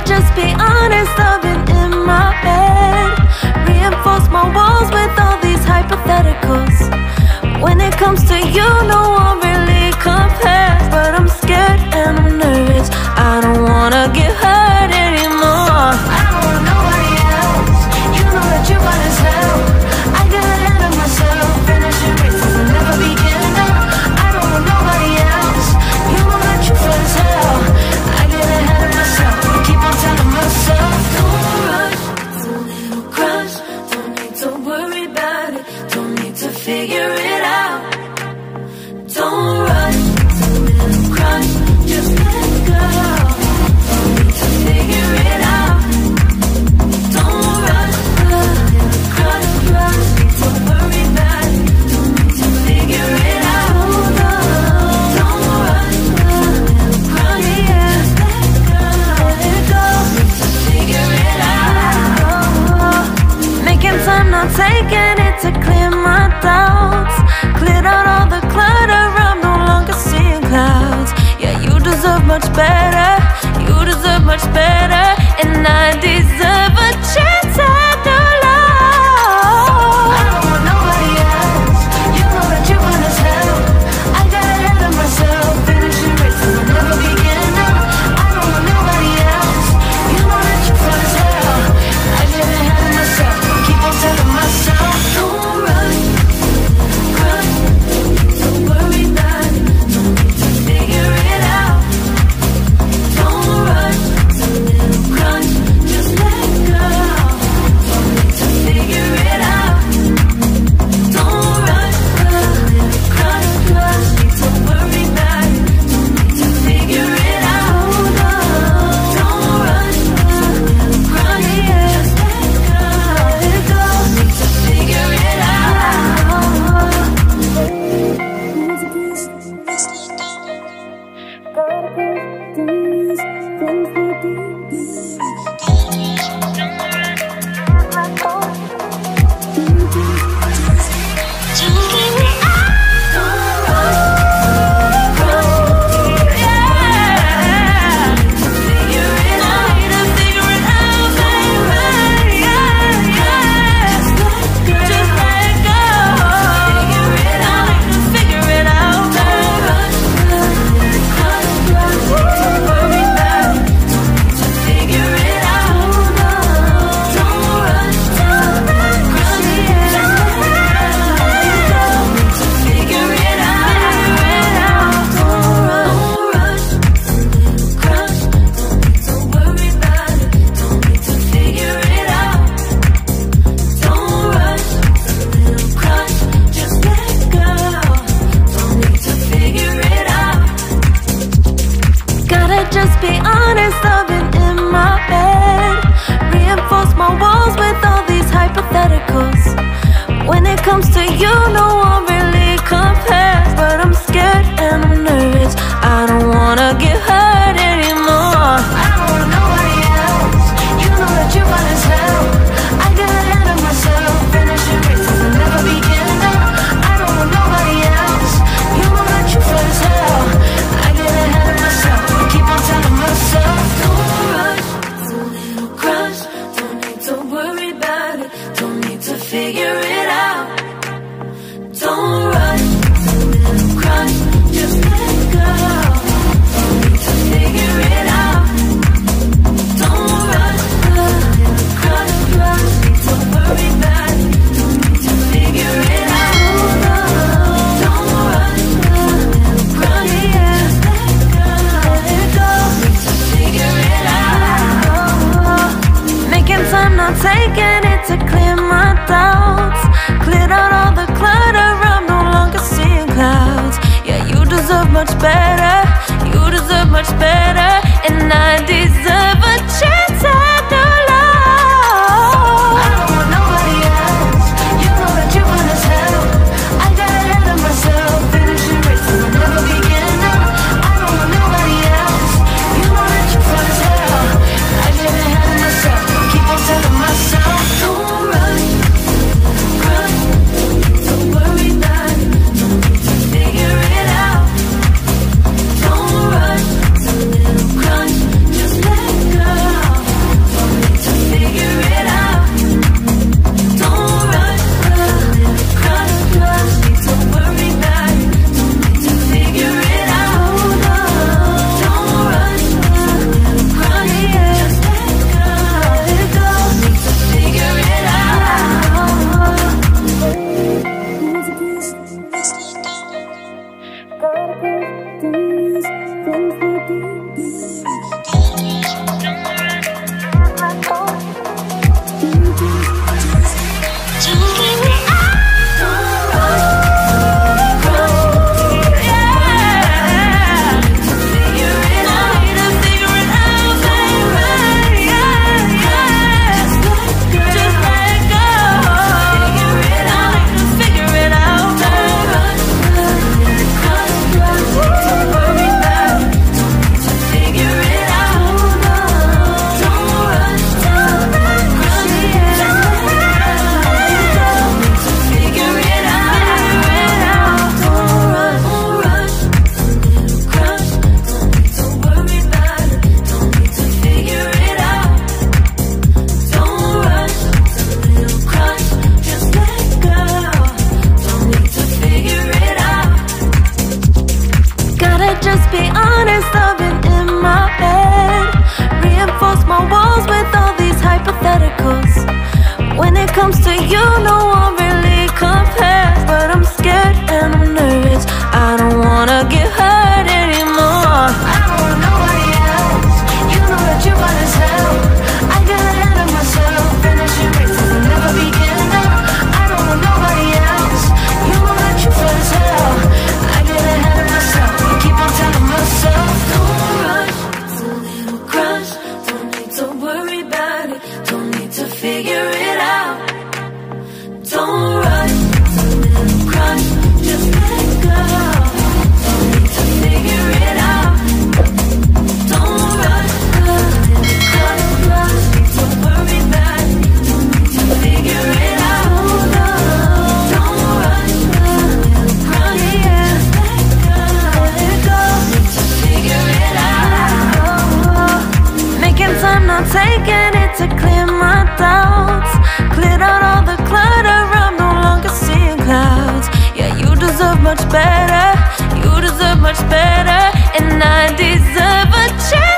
just be honest, I've been in my head. Reinforce my walls with all these hypotheticals. When it comes to you, no one really compares. But I'm scared and I'm nervous, I don't wanna get hurt anymore. I don't want nobody else, you know that you got as hell. I got ahead of myself, finishing races and never begin. I don't want nobody else, you know that you feel as hell. I get ahead of myself, keep on telling myself, don't rush, it's a little crush. Don't need to worry about it, don't need to figure it out. Don't rush, it's a little crush, just let go. Don't need to figure it out. Don't rush, a little crush, rush. Don't worry about it, don't need to figure it out. Don't rush, a little crush, just let go. Let go, need to figure it out. Making time, not taking it to clear my doubts. Cleared out all the clutter, I'm no longer seeing clouds. Yeah, you deserve much better, you deserve much better. And I deserve a chance at new love. I don't want nobody else, you know that you want as hell. I got ahead of myself, finishing races and never begin. I don't want nobody else, you know that you feel as hell. I get ahead of myself, keep on telling myself, don't rush, crush. Don't worry about it, don't need to figure it out. Don't rush, it's a little crush, just let go. Don't need to figure it out. Don't rush, a little crush, crush. Don't worry about it, don't need to figure it out. Don't rush, a little crush, just let go. Let go, need to figure it out. Just be honest, I've been in my head. Reinforce my walls with all these hypotheticals. When it comes to you, no one really compares. But I'm scared and I'm nervous, I don't wanna get hurt anymore. I don't want nobody else, you know that you got as hell. I got ahead of myself, finishing races and never begin. I don't want nobody else, you know that you feel as hell. I get ahead of myself, keep on telling myself, don't rush, it's a little crush. Don't need to worry about it, don't need to figure it out. Don't rush, it's a little crush, just let go. Don't need to figure it out. Don't rush, a little crush, crush. Don't worry about it, don't need to figure it out. Don't rush, a little crush, just let go. Let go, need to figure it out. Making time, not taking it to clear my doubts. Cleared out all the clutter, I'm no longer seeing clouds. Yeah, you deserve much better, you deserve much better. And I deserve a chance at new love. I don't want nobody else, you know that you want as hell. I got ahead of myself, finishing races and never begin. I don't want nobody else, you know that you feel as hell. I get ahead of myself, keep on telling myself, don't rush, crush. Don't worry about it, don't need to figure it out. Don't rush, it's a little crush, just let go. my walls with all these hypotheticals. When it comes to you, no one really compares. But I'm scared and I'm nervous, I don't wanna get hurt anymore. I don't want nobody else, you know that you hot as hell. I get ahead of myself, finishing races and never begin now. I don't want nobody else, you know that you hot as hell. I get ahead of myself, I keep on telling myself, don't rush, it's a little crush. Don't need to worry about it, don't need to figure it out. Don't rush, it's a little crush, just let go. Don't need to figure it out. Don't rush, a little crush, don't worry about it, don't need to figure it out. Don't rush, a little crush, just let go. Don't need to figure it out. Making time, not taking it to clear my doubts. Cleared out all the clutter, I'm no longer seeing clouds. Yeah, you deserve much better, you deserve much better, and I deserve a chance.